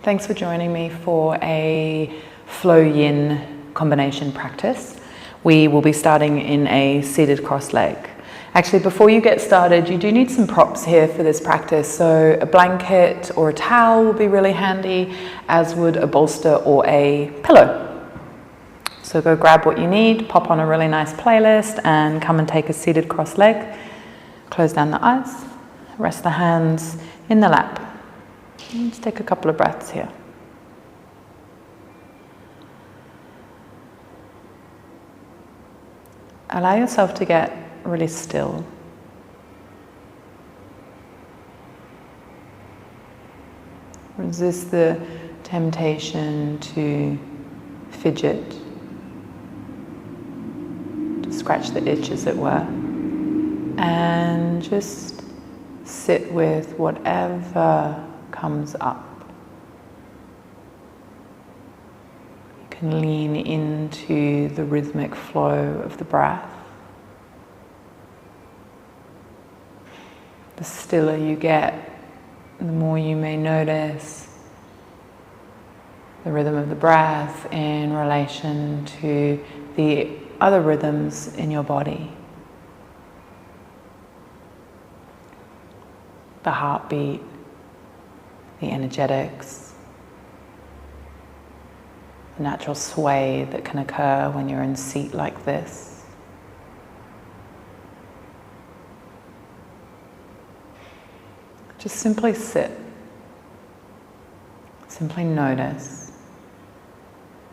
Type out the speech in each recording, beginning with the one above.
Thanks for joining me for a flow yin combination practice. We will be starting in a seated cross leg. Actually, before you get started, you do need some props here for this practice. So a blanket or a towel will be really handy, as would a bolster or a pillow. So go grab what you need, pop on a really nice playlist, and come and take a seated cross leg. Close down the eyes, rest the hands in the lap. Let's take a couple of breaths here. Allow yourself to get really still. Resist the temptation to fidget, to scratch the itch, as it were, and just sit with whatever comes up. You can lean into the rhythmic flow of the breath. The stiller you get, the more you may notice the rhythm of the breath in relation to the other rhythms in your body. The heartbeat, the energetics, the natural sway that can occur when you're in a seat like this. Just simply sit, simply notice,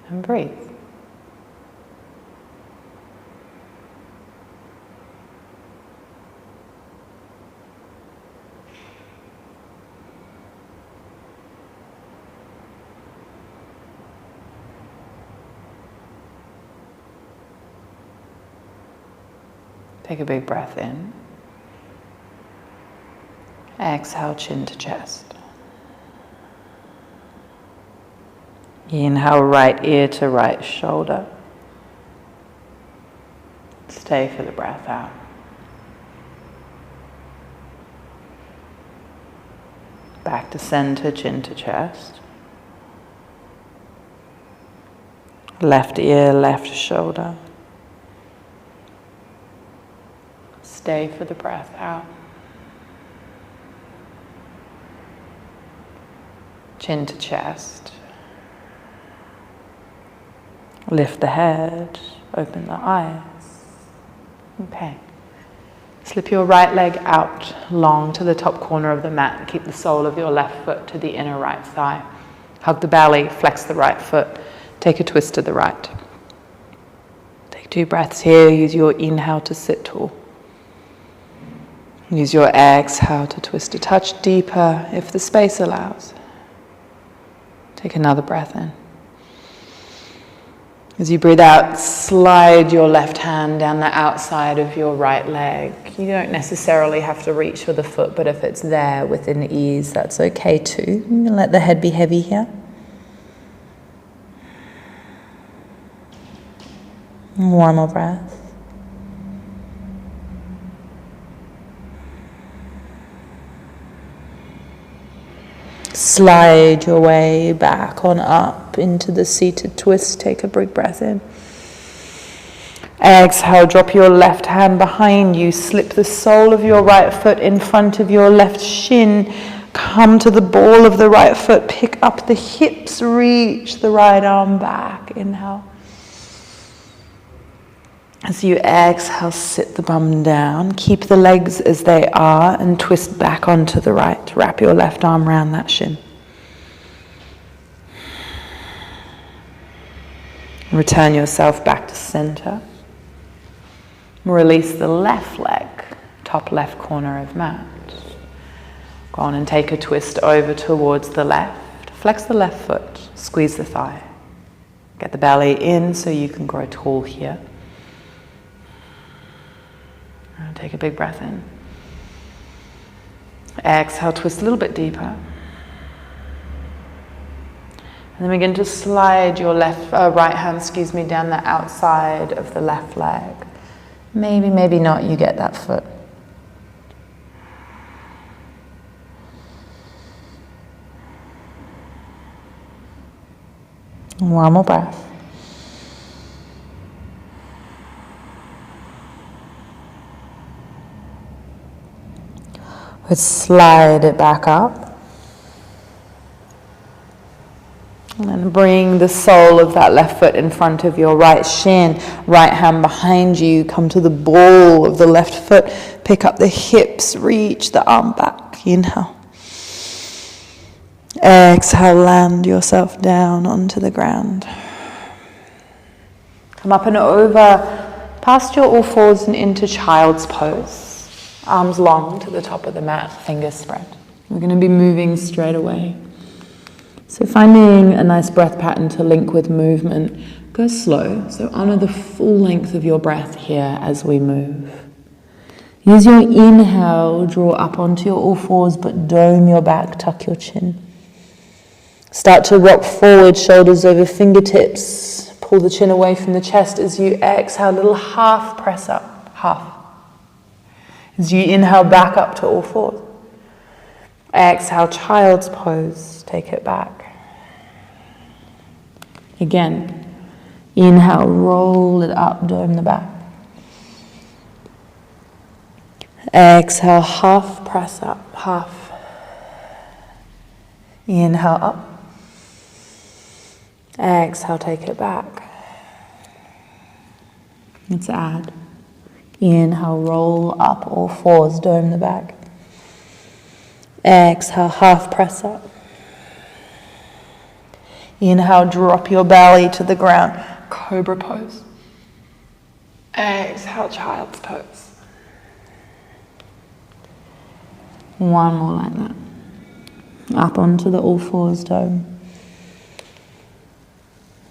and breathe. Take a big breath in. Exhale, chin to chest. Inhale, right ear to right shoulder. Stay for the breath out. Back to center, chin to chest. Left ear, left shoulder. Stay for the breath out. Chin to chest. Lift the head, open the eyes. Okay. Slip your right leg out long to the top corner of the mat. Keep the sole of your left foot to the inner right thigh. Hug the belly, flex the right foot. Take a twist to the right. Take 2 breaths here. Use your inhale to sit tall. Use your exhale to twist a touch deeper if the space allows. Take another breath in. As you breathe out, slide your left hand down the outside of your right leg. You don't necessarily have to reach for the foot, but if it's there within ease, that's okay too. You can let the head be heavy here. One more breath. Slide your way back on up into the seated twist. Take a big breath in. Exhale, drop your left hand behind you. Slip the sole of your right foot in front of your left shin. Come to the ball of the right foot. Pick up the hips. Reach the right arm back. Inhale. As you exhale, sit the bum down. Keep the legs as they are and twist back onto the right. Wrap your left arm around that shin. Return yourself back to center. Release the left leg, top left corner of mat. Go on and take a twist over towards the left. Flex the left foot, squeeze the thigh. Get the belly in so you can grow tall here. Take a big breath in. Exhale, twist a little bit deeper. And then begin to slide your right hand, down the outside of the left leg. Maybe, maybe not, you get that foot. One more breath. Let's slide it back up. And then bring the sole of that left foot in front of your right shin, right hand behind you. Come to the ball of the left foot. Pick up the hips, reach the arm back. Inhale. Exhale, land yourself down onto the ground. Come up and over, past your all fours and into child's pose. Arms long to the top of the mat, fingers spread. We're going to be moving straight away. So finding a nice breath pattern to link with movement, go slow. So honor the full length of your breath here as we move. Use your inhale, draw up onto your all fours, but dome your back, tuck your chin. Start to rock forward, shoulders over fingertips. Pull the chin away from the chest as you exhale, little half press up, half. As you inhale back up to all fours. Exhale, child's pose, take it back. Again, inhale, roll it up, dome the back. Exhale, half press up, half. Inhale up. Exhale, take it back. Let's add. Inhale, roll up, all fours, dome the back. Exhale, half press up. Inhale, drop your belly to the ground, cobra pose. Exhale, child's pose. One more like that. Up onto the all fours, dome.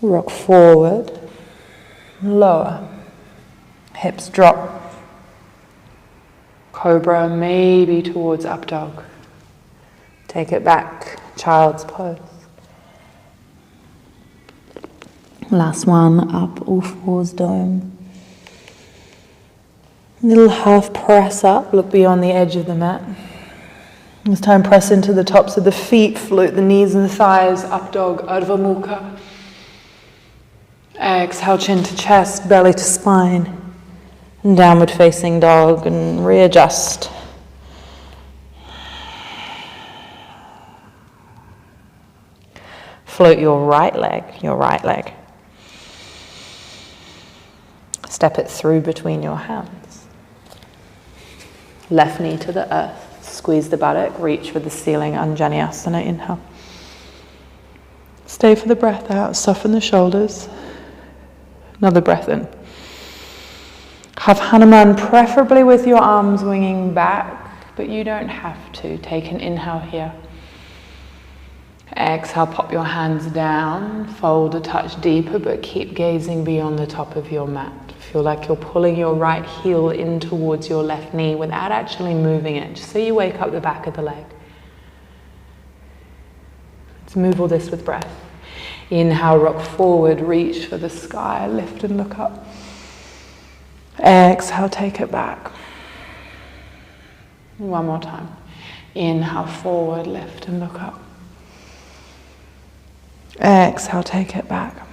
Rock forward, lower. Hips drop. Cobra, maybe towards up dog. Take it back, child's pose. Last one, up, all fours, dome. Little half press up, look beyond the edge of the mat. This time press into the tops of the feet, float the knees and the thighs, up dog, Urdhva Mukha. Exhale, chin to chest, belly to spine. And downward facing dog and readjust. Float your right leg. Step it through between your hands. Left knee to the earth. Squeeze the buttock, reach for the ceiling, Anjaneyasana, inhale. Stay for the breath out, soften the shoulders. Another breath in. Have Hanuman, preferably with your arms winging back, but you don't have to. Take an inhale here. Exhale, pop your hands down, fold a touch deeper, but keep gazing beyond the top of your mat. Feel like you're pulling your right heel in towards your left knee without actually moving it, just so you wake up the back of the leg. Let's move all this with breath. Inhale, rock forward, reach for the sky, lift and look up. Exhale, take it back. One more time. Inhale, forward, lift and look up. Exhale, take it back.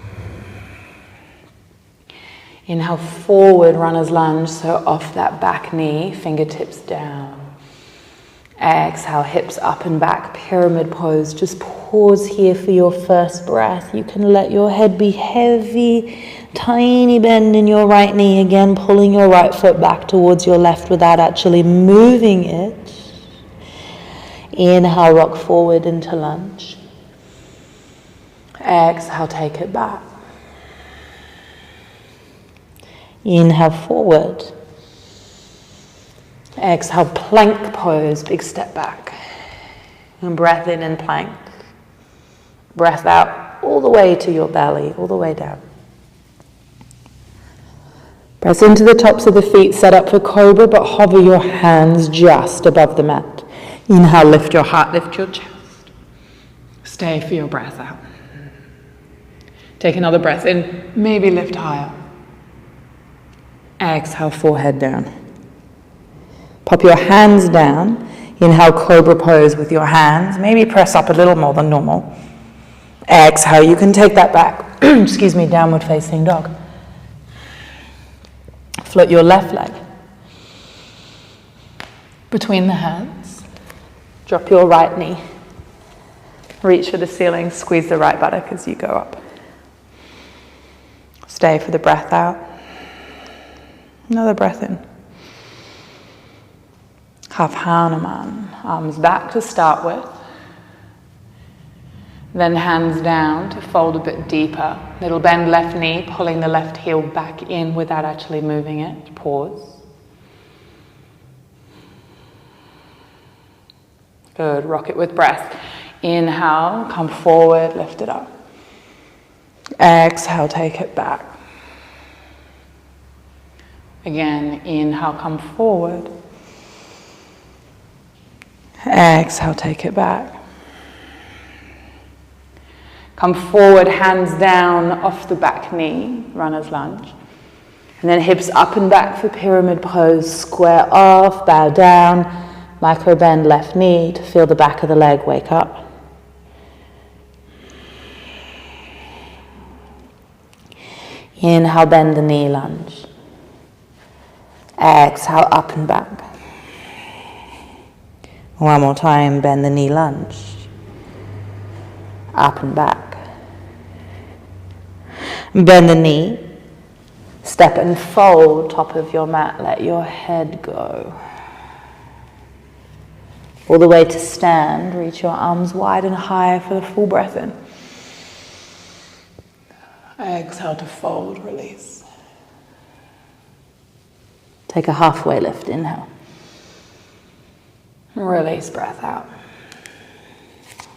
Inhale, forward, runner's lunge, so off that back knee, fingertips down. Exhale, hips up and back, pyramid pose. Just pause here for your first breath. You can let your head be heavy, tiny bend in your right knee, again pulling your right foot back towards your left without actually moving it. Inhale, rock forward into lunge. Exhale, take it back. Inhale, forward. Exhale, plank pose, big step back. And breath in and plank. Breath out all the way to your belly, all the way down. Press into the tops of the feet, set up for cobra, but hover your hands just above the mat. Inhale, lift your heart, lift your chest. Stay for your breath out. Take another breath in, maybe lift higher. Exhale, forehead down. Pop your hands down. Inhale, cobra pose with your hands. Maybe press up a little more than normal. Exhale, you can take that back. Excuse me, downward facing dog. Float your left leg between the hands. Drop your right knee. Reach for the ceiling, squeeze the right buttock as you go up. Stay for the breath out. Another breath in. Half Hanuman, arms back to start with. Then hands down to fold a bit deeper. Little bend left knee, pulling the left heel back in without actually moving it. Pause. Good, rock it with breath. Inhale, come forward, lift it up. Exhale, take it back. Again, inhale, come forward. Exhale, take it back. Come forward, hands down off the back knee, runner's lunge. And then hips up and back for pyramid pose, square off, bow down, micro bend left knee to feel the back of the leg wake up. Inhale, bend the knee, lunge. Exhale, up and back. One more time, bend the knee, lunge. Up and back. Bend the knee. Step and fold, top of your mat. Let your head go. All the way to stand. Reach your arms wide and high for the full breath in. Exhale to fold, release. Take a halfway lift, inhale. Release, breath out.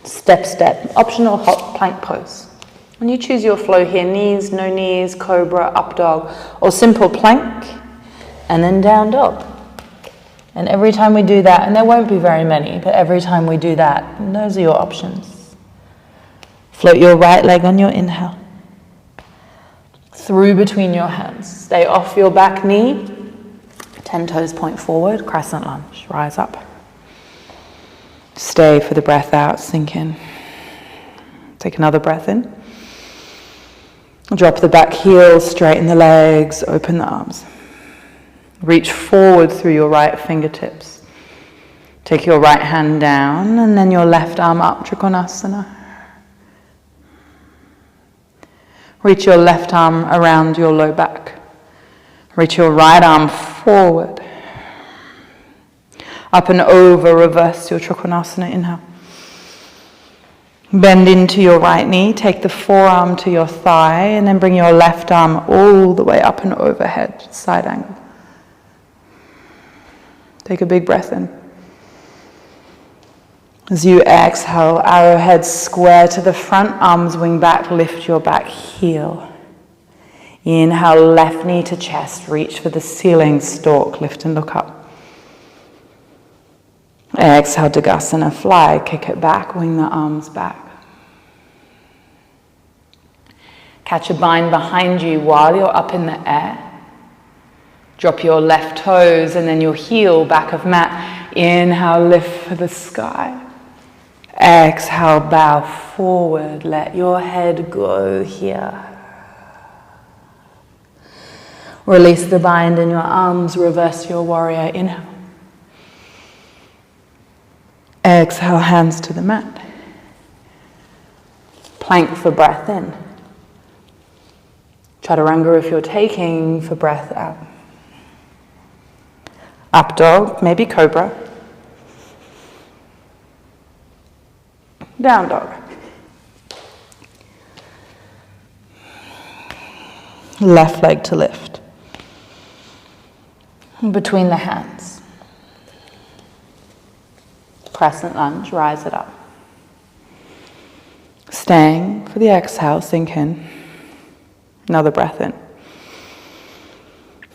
Step, step, optional hot plank pose. When you choose your flow here, knees, no knees, cobra, up dog, or simple plank, and then down dog. And every time we do that, and there won't be very many, but every time we do that, those are your options. Float your right leg on your inhale. Through between your hands. Stay off your back knee. 10 toes point forward, crescent lunge, rise up. Stay for the breath out, sink in. Take another breath in. Drop the back heel, straighten the legs, open the arms. Reach forward through your right fingertips. Take your right hand down and then your left arm up, Trikonasana. Reach your left arm around your low back. Reach your right arm forward. Up and over, reverse your Trikonasana, inhale. Bend into your right knee, take the forearm to your thigh, and then bring your left arm all the way up and overhead, side angle. Take a big breath in. As you exhale, arrowhead square to the front, arms wing back, lift your back heel. Inhale, left knee to chest, reach for the ceiling, stalk, lift and look up. Exhale, Dagasana, fly, kick it back, wing the arms back. Catch a bind behind you while you're up in the air. Drop your left toes and then your heel, back of mat. Inhale, lift for the sky. Exhale, bow forward, let your head go here. Release the bind in your arms, reverse your warrior, inhale. Exhale, hands to the mat. Plank for breath in. Chaturanga if you're taking for breath out. Up dog, maybe cobra. Down dog. Left leg to lift. Between the hands. Crescent lunge, rise it up. Staying for the exhale, sink in. Another breath in.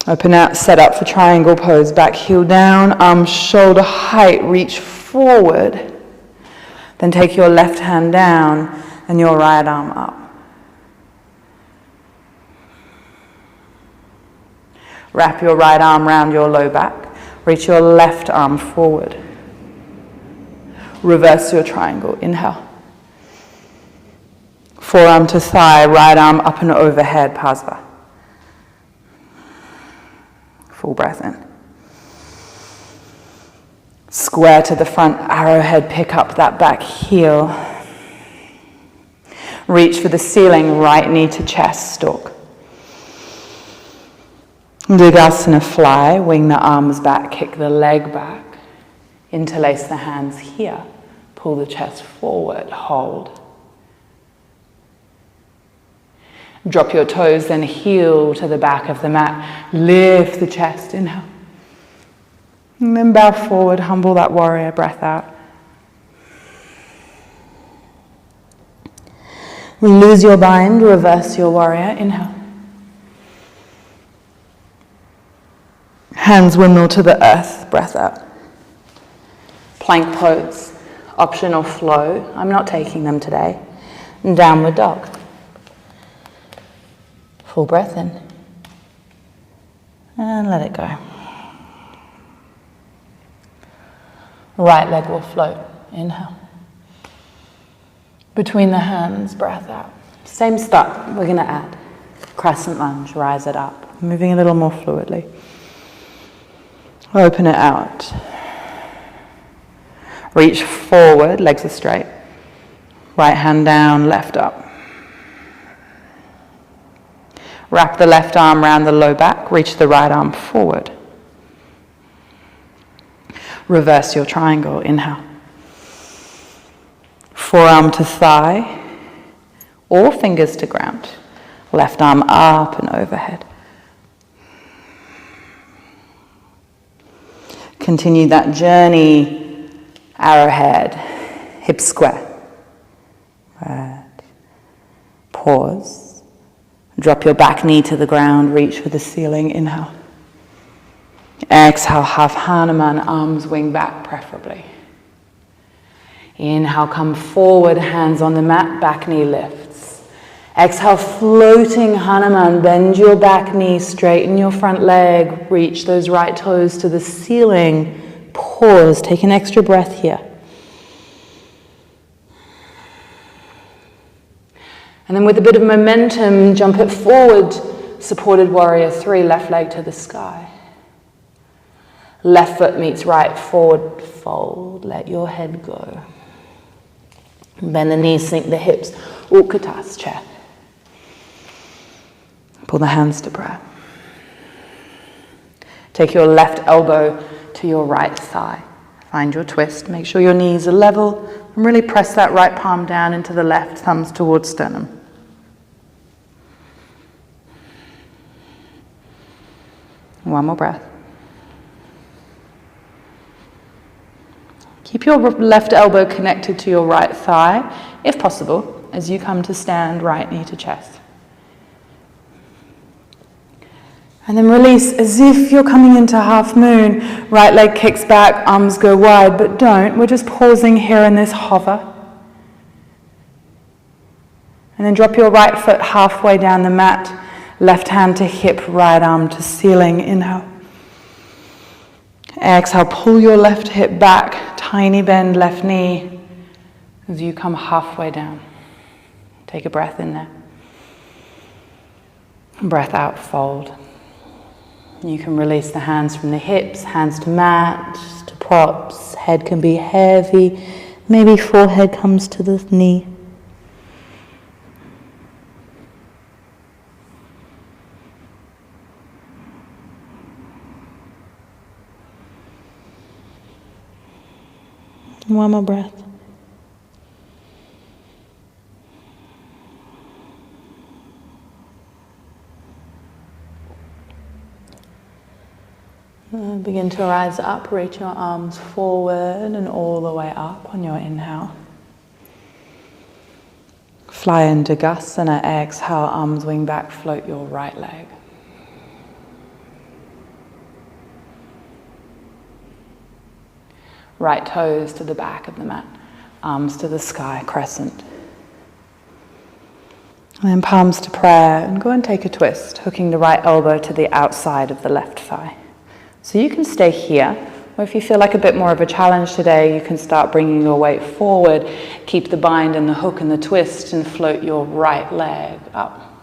Open out, set up for triangle pose. Back heel down, arms shoulder height, reach forward. Then take your left hand down and your right arm up. Wrap your right arm around your low back. Reach your left arm forward. Reverse your triangle. Inhale. Forearm to thigh, right arm up and overhead, Pasva. Full breath in. Square to the front, arrowhead, pick up that back heel. Reach for the ceiling, right knee to chest, stalk. Digasana, fly, wing the arms back, kick the leg back. Interlace the hands here, pull the chest forward, hold. Drop your toes, then heel to the back of the mat. Lift the chest, inhale. And then bow forward, humble that warrior, breath out. Lose your bind, reverse your warrior, inhale. Hands windmill to the earth, breath out. Plank pose, optional flow. I'm not taking them today. Downward dog. Full breath in. And let it go. Right leg will float. Inhale. Between the hands, breath out. Same start, we're going to add crescent lunge, rise it up. Moving a little more fluidly. Open it out. Reach forward, legs are straight. Right hand down, left up. Wrap the left arm around the low back, reach the right arm forward. Reverse your triangle, inhale. Forearm to thigh, or fingers to ground. Left arm up and overhead. Continue that journey, arrowhead, hip square. Right. Pause. Drop your back knee to the ground, reach for the ceiling, inhale. Exhale, half Hanuman, arms wing back preferably. Inhale, come forward, hands on the mat, back knee lifts. Exhale, floating Hanuman, bend your back knee, straighten your front leg, reach those right toes to the ceiling. Pause, take an extra breath here. And then with a bit of momentum, jump it forward, supported warrior 3, left leg to the sky. Left foot meets right, forward fold, let your head go. Bend the knees, sink the hips, Utkatas chair. Pull the hands to prayer. Take your left elbow to your right thigh. Find your twist, make sure your knees are level, and really press that right palm down into the left, thumbs towards sternum. One more breath. Keep your left elbow connected to your right thigh, if possible, as you come to stand, right knee to chest. And then release as if you're coming into half moon. Right leg kicks back, arms go wide, but don't. We're just pausing here in this hover. And then drop your right foot halfway down the mat. Left hand to hip, right arm to ceiling. Inhale. Exhale, pull your left hip back. Tiny bend left knee as you come halfway down. Take a breath in there. Breath out, fold. You can release the hands from the hips, hands to mat, to props. Head can be heavy. Maybe forehead comes to the knee. One more breath. Begin to rise up, reach your arms forward and all the way up on your inhale. Fly into Digasana, exhale, arms wing back, float your right leg. Right toes to the back of the mat, arms to the sky, crescent. And then palms to prayer, and go and take a twist, hooking the right elbow to the outside of the left thigh. So you can stay here, Or if you feel like a bit more of a challenge today, you can start bringing your weight forward. Keep the bind and the hook and the twist and float your right leg up.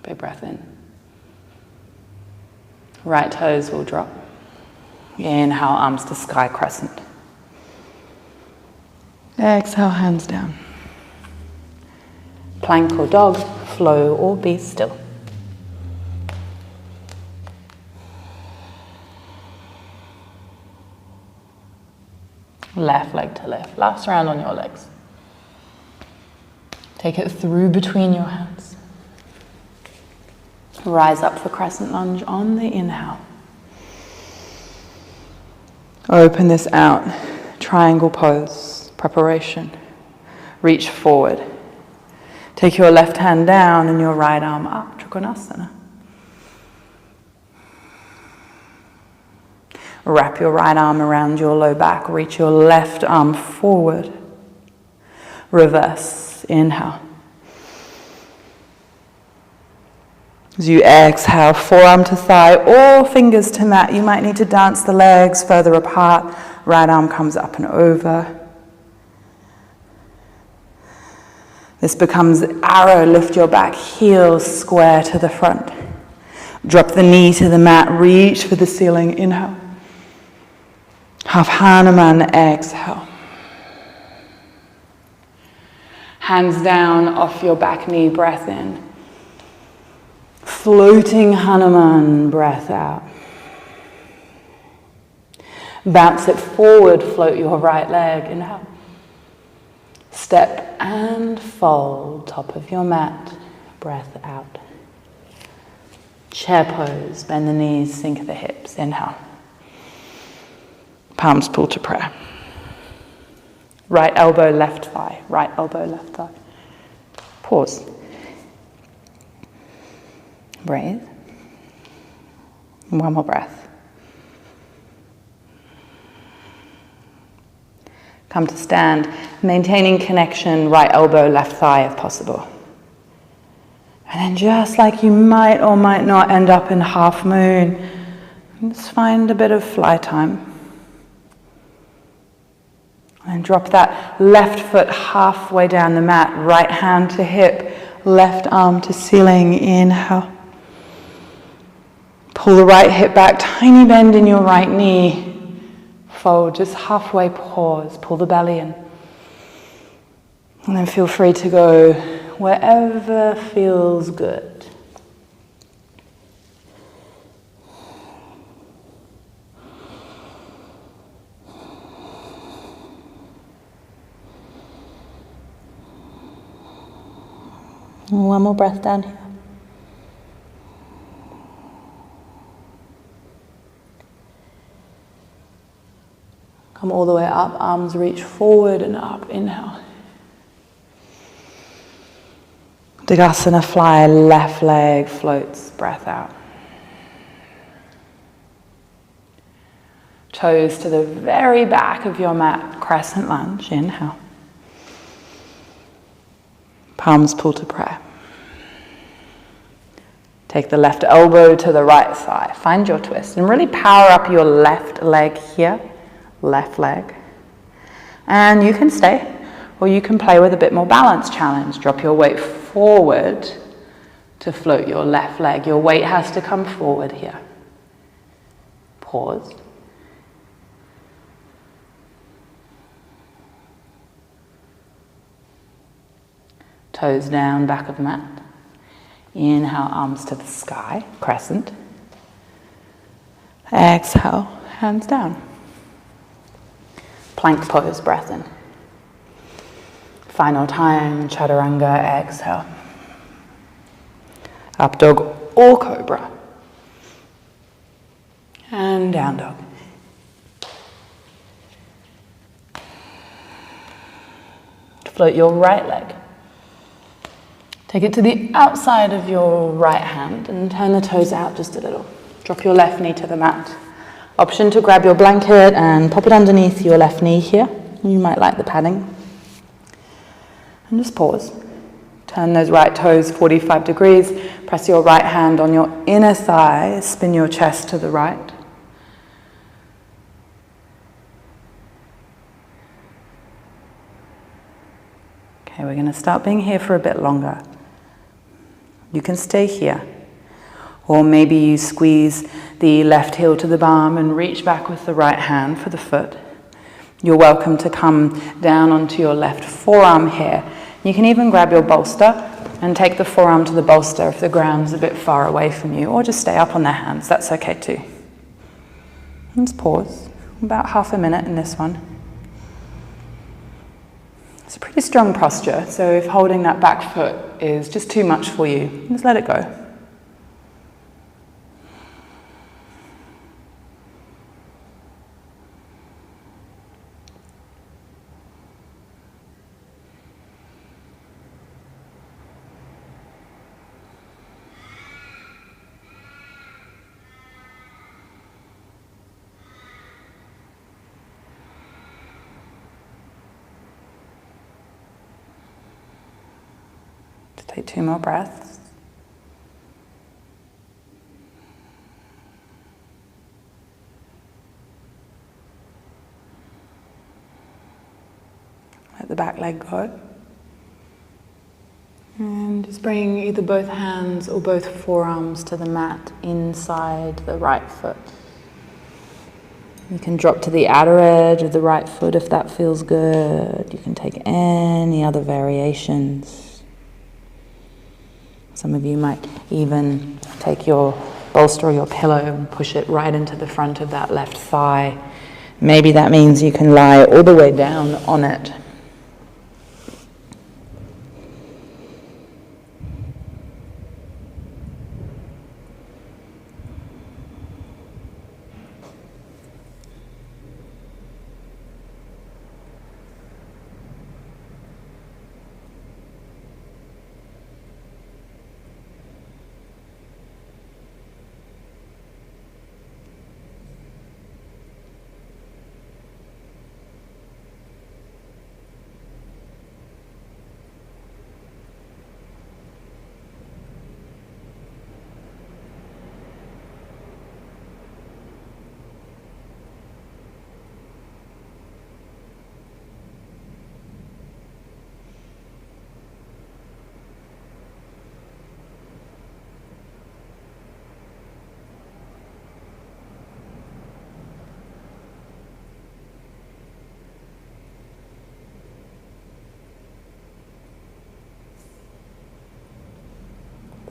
Big breath in. Right toes will drop. Inhale, arms to sky crescent. Exhale, hands down. Plank or dog, flow or be still. Left leg to lift. Last round on your legs. Take it through between your hands. Rise up for crescent lunge on the inhale. Open this out. Triangle pose. Preparation. Reach forward. Take your left hand down and your right arm up. Trikonasana. Wrap your right arm around your low back. Reach your left arm forward. Reverse. Inhale. As you exhale, forearm to thigh or fingers to mat. You might need to dance the legs further apart. Right arm comes up and over. This becomes arrow. Lift your back, heels square to the front. Drop the knee to the mat. Reach for the ceiling. Inhale. Half Hanuman, exhale. Hands down off your back knee, breath in. Floating Hanuman, breath out. Bounce it forward, float your right leg, inhale. Step and fold, top of your mat, breath out. Chair pose, bend the knees, sink the hips, inhale. Palms pull to prayer. Right elbow, left thigh. Right elbow, left thigh. Pause. Breathe. One more breath. Come to stand, maintaining connection, right elbow, left thigh if possible. And then just like you might or might not end up in half moon, just find a bit of fly time. And drop that left foot halfway down the mat, right hand to hip, left arm to ceiling, inhale. Pull the right hip back, tiny bend in your right knee. Fold, just halfway pause, pull the belly in. And then feel free to go wherever feels good. One more breath down here. Come all the way up, arms reach forward and up, inhale. Digasana fly, left leg floats, breath out. Toes to the very back of your mat, crescent lunge, inhale. Palms pull to prayer. Take the left elbow to the right thigh. Find your twist and really power up your left leg here. Left leg. And you can stay, or you can play with a bit more balance challenge. Drop your weight forward to float your left leg. Your weight has to come forward here. Pause. Toes down, back of the mat. Inhale, arms to the sky, crescent. Exhale, hands down. Plank pose, breath in. Final time, chaturanga, exhale. Up dog or cobra. And down dog. Float your right leg. Take it to the outside of your right hand and turn the toes out just a little. Drop your left knee to the mat. Option to grab your blanket and pop it underneath your left knee here. You might like the padding. And just pause. Turn those right toes 45 degrees. Press your right hand on your inner thigh. Spin your chest to the right. Okay, we're going to start being here for a bit longer. You can stay here. Or maybe you squeeze the left heel to the balm and reach back with the right hand for the foot. You're welcome to come down onto your left forearm here. You can even grab your bolster and take the forearm to the bolster if the ground's a bit far away from you, or just stay up on the hands, that's okay too. Let's pause, about half a minute in this one. It's a pretty strong posture, so if holding that back foot is just too much for you, just let it go. Take 2 more breaths. Let the back leg go. And just bring either both hands or both forearms to the mat inside the right foot. You can drop to the outer edge of the right foot if that feels good. You can take any other variations. Some of you might even take your bolster or your pillow and push it right into the front of that left thigh. Maybe that means you can lie all the way down on it.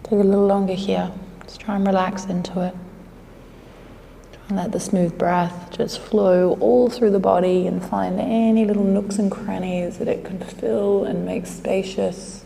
Take a little longer here. Just try and relax into it. Try and let the smooth breath just flow all through the body and find any little nooks and crannies that it can fill and make spacious.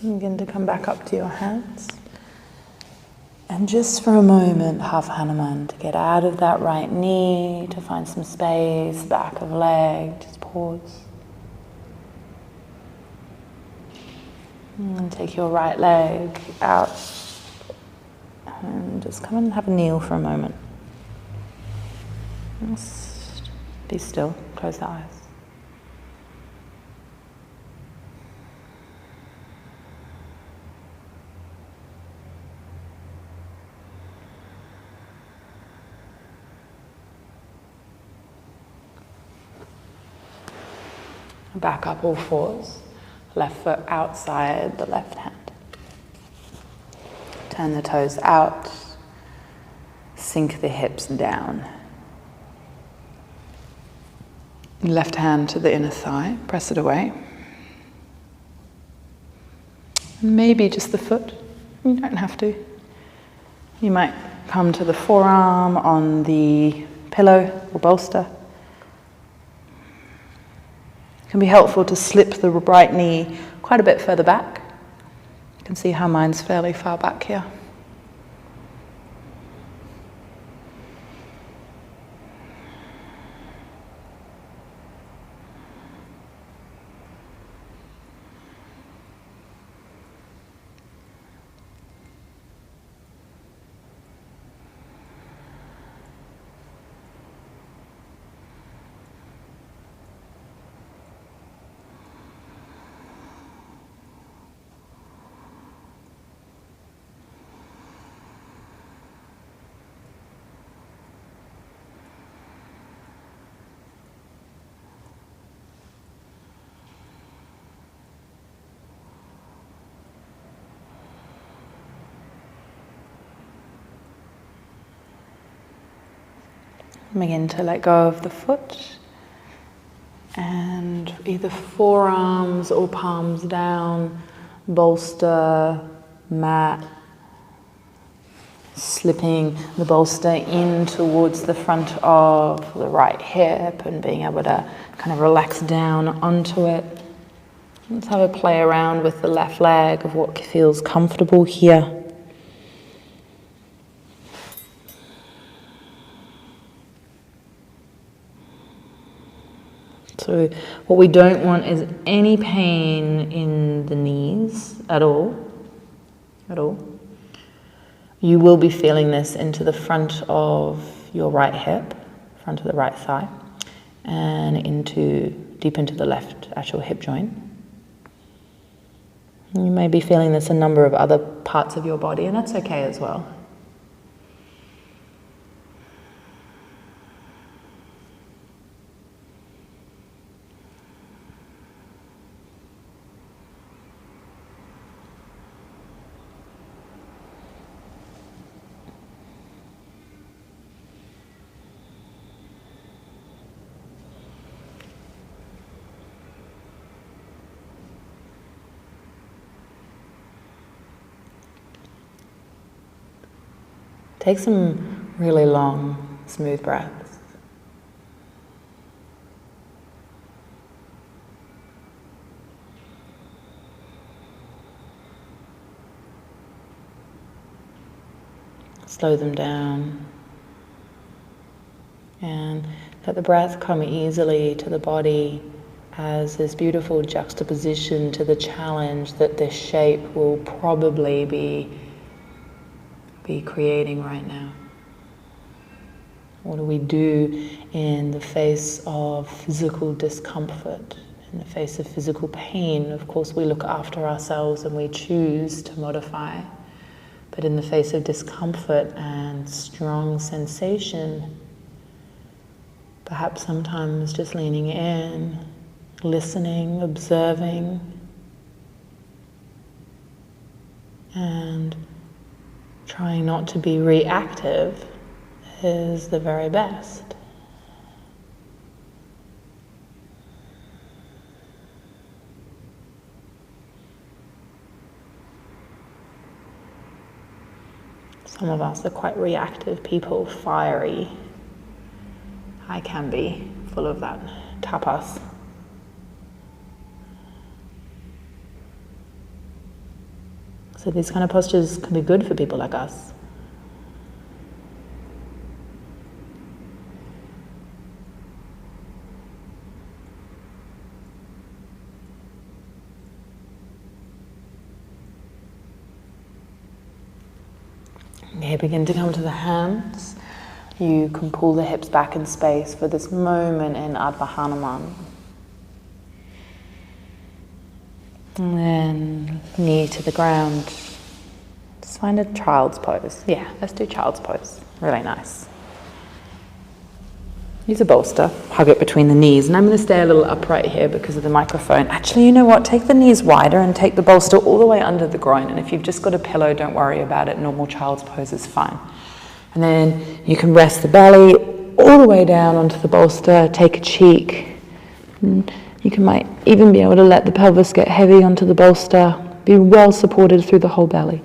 Begin to come back up to your hands. And just for a moment, half Hanuman, to get out of that right knee, to find some space, back of leg, just pause. And take your right leg out. And just come and have a kneel for a moment. Just be still, close the eyes. Back up all fours, left foot outside the left hand. Turn the toes out, sink the hips down. Left hand to the inner thigh, press it away. Maybe just the foot, you don't have to. You might come to the forearm on the pillow or bolster. It can be helpful to slip the right knee quite a bit further back. You can see how mine's fairly far back here. Begin to let go of the foot and either forearms or palms down, bolster, mat, slipping the bolster in towards the front of the right hip and being able to kind of relax down onto it. Let's have a play around with the left leg of what feels comfortable here. So what we don't want is any pain in the knees at all. You will be feeling this into the front of your right hip, front of the right thigh, and deep into the left actual hip joint. You may be feeling this in a number of other parts of your body, and that's okay as well. Take some really long, smooth breaths. Slow them down. And let the breath come easily to the body as this beautiful juxtaposition to the challenge that this shape will probably be creating right now. What do we do in the face of physical discomfort, in the face of physical pain? Of course, we look after ourselves and we choose to modify. But in the face of discomfort and strong sensation, perhaps sometimes just leaning in, listening, observing, and trying not to be reactive is the very best. Some of us are quite reactive people, fiery. I can be full of that tapas. So these kind of postures can be good for people like us. Okay, begin to come to the hands. You can pull the hips back in space for this moment in Ardha Hanuman. And then knee to the ground. Just find a child's pose. Yeah, let's do child's pose. Really nice. Use a bolster, hug it between the knees. And I'm going to stay a little upright here because of the microphone. Actually, you know what? Take the knees wider and take the bolster all the way under the groin. And if you've just got a pillow, don't worry about it. Normal child's pose is fine. And then you can rest the belly all the way down onto the bolster. Take a cheek. And might even be able to let the pelvis get heavy onto the bolster. Be well supported through the whole belly.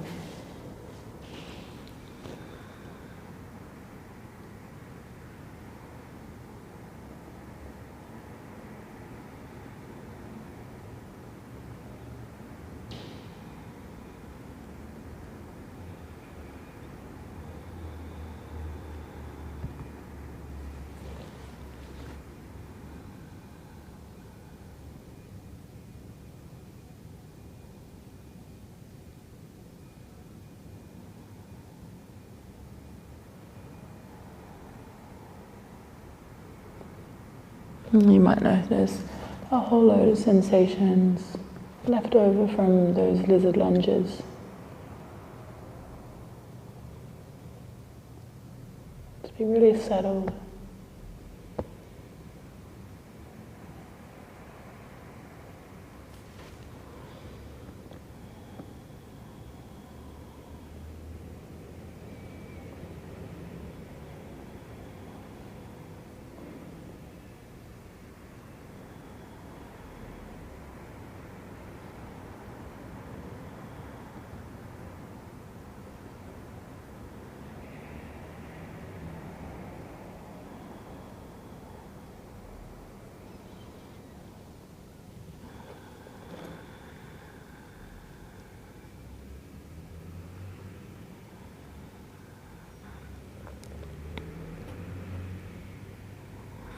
You might notice a whole load of sensations left over from those lizard lunges. Just be really settled.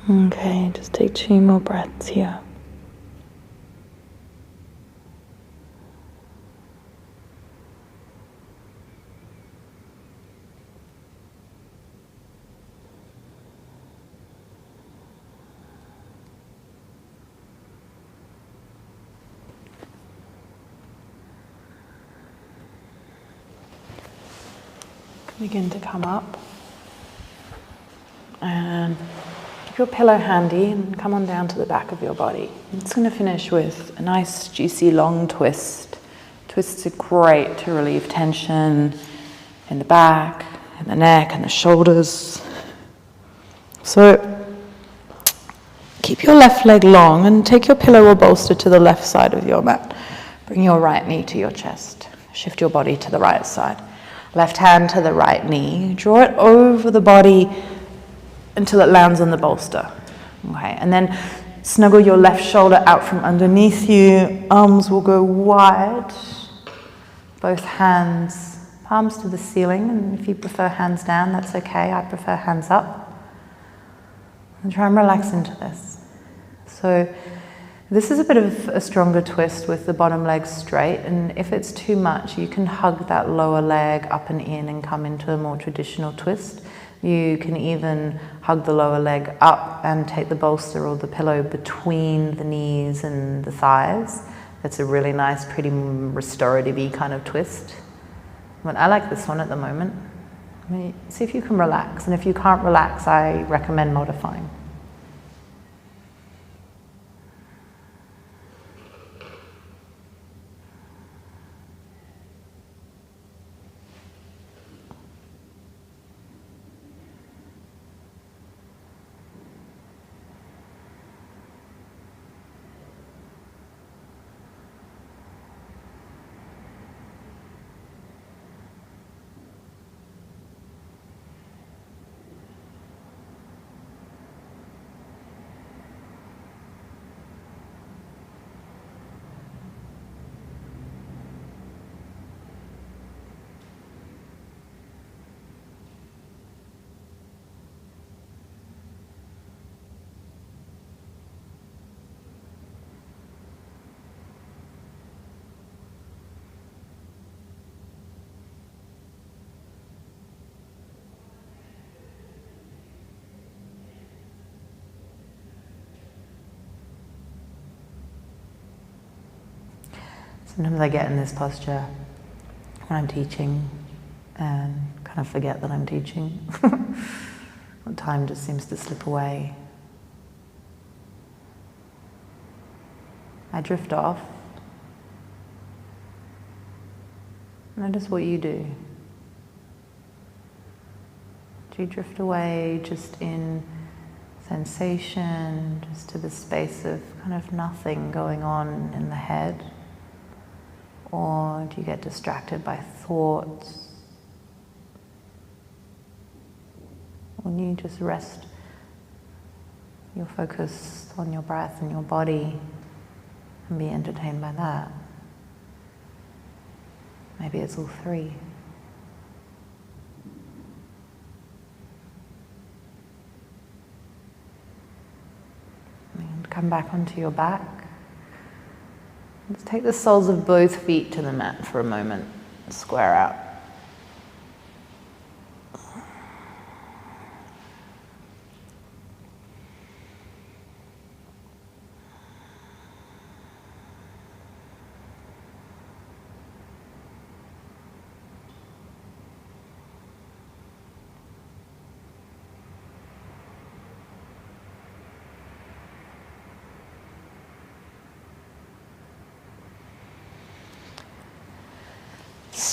Okay, just take 2 more breaths here. Begin to come up and keep your pillow handy and come on down to the back of your body. I'm just going to finish with a nice juicy long twist. Twists are great to relieve tension in the back, in the neck and the shoulders. So keep your left leg long and take your pillow or bolster to the left side of your mat. Bring your right knee to your chest. Shift your body to the right side. Left hand to the right knee. Draw it over the body until it lands on the bolster. Okay, and then snuggle your left shoulder out from underneath you. Arms will go wide. Both hands, palms to the ceiling. And if you prefer hands down, that's okay. I prefer hands up. And try and relax into this. So this is a bit of a stronger twist with the bottom leg straight, and if it's too much, you can hug that lower leg up and in and come into a more traditional twist. You can even hug the lower leg up and take the bolster or the pillow between the knees and the thighs. That's a really nice, pretty restorative-y kind of twist. But I like this one at the moment. See if you can relax, and if you can't relax, I recommend modifying. Sometimes I get in this posture when I'm teaching and kind of forget that I'm teaching. Time just seems to slip away. I drift off. Notice what you do. Do you drift away just in sensation, just to the space of kind of nothing going on in the head? Or do you get distracted by thoughts? Or do you just rest your focus on your breath and your body and be entertained by that? Maybe it's all three. And come back onto your back. Let's take the soles of both feet to the mat for a moment. Square out.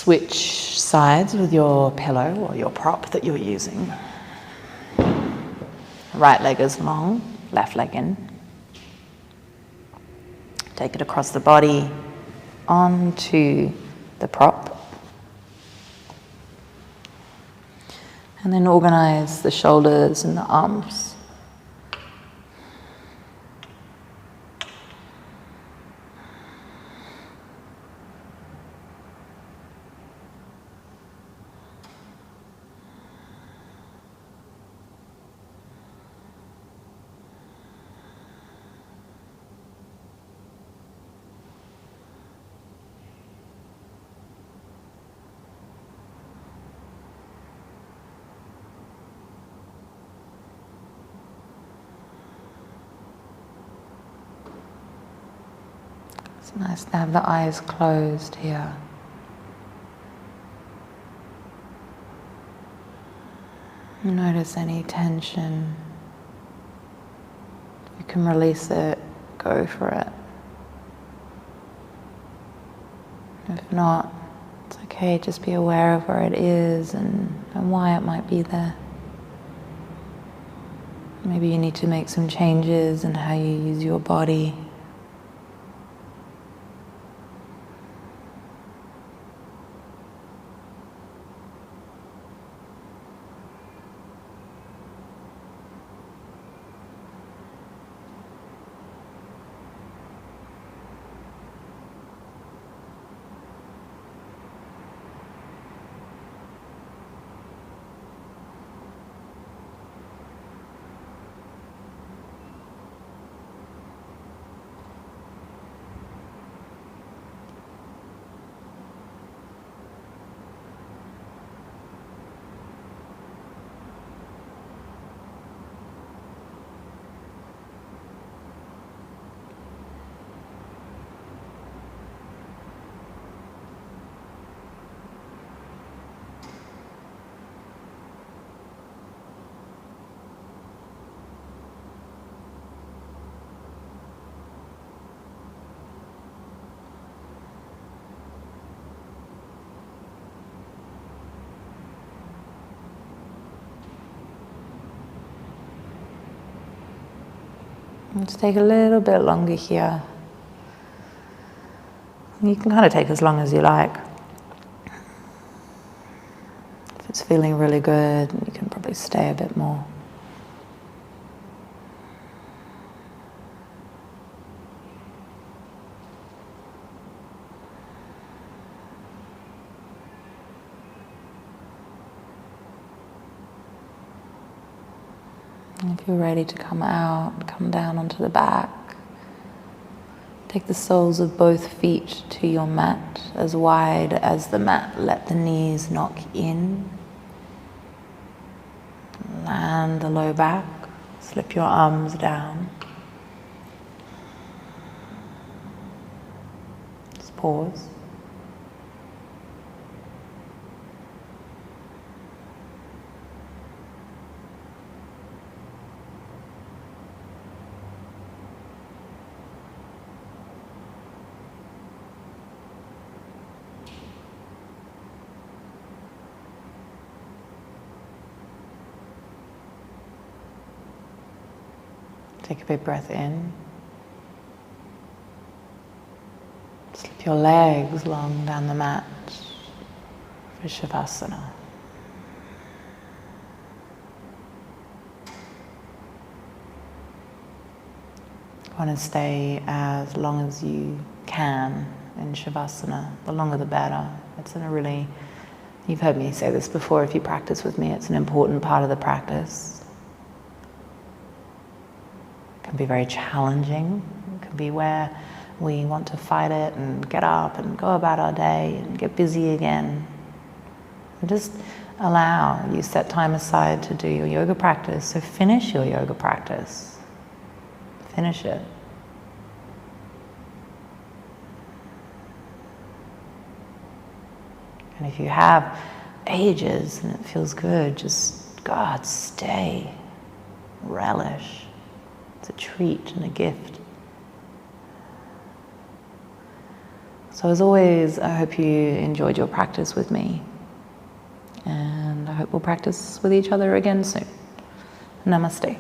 switch sides with your pillow or your prop that you're using. Right leg is long, left leg in. Take it across the body onto the prop. And then organize the shoulders and the arms. It's nice to have the eyes closed here. Notice any tension. You can release it, go for it. If not, it's okay, just be aware of where it is and why it might be there. Maybe you need to make some changes in how you use your body. Let's take a little bit longer here. You can kind of take as long as you like. If it's feeling really good, you can probably stay a bit more. And if you're ready to come out, come down onto the back. Take the soles of both feet to your mat, as wide as the mat. Let the knees knock in. Land the low back. Slip your arms down. Just pause. Take a big breath in. Slip your legs long down the mat for Shavasana. You want to stay as long as you can in Shavasana. The longer the better. It's you've heard me say this before if you practice with me, it's an important part of the practice. Can be very challenging. It can be where we want to fight it and get up and go about our day and get busy again. And just allow, you set time aside to do your yoga practice, so finish your yoga practice. Finish it. And if you have ages and it feels good, just, God, stay. Relish. It's a treat and a gift. So as always, I hope you enjoyed your practice with me, and I hope we'll practice with each other again soon. Namaste.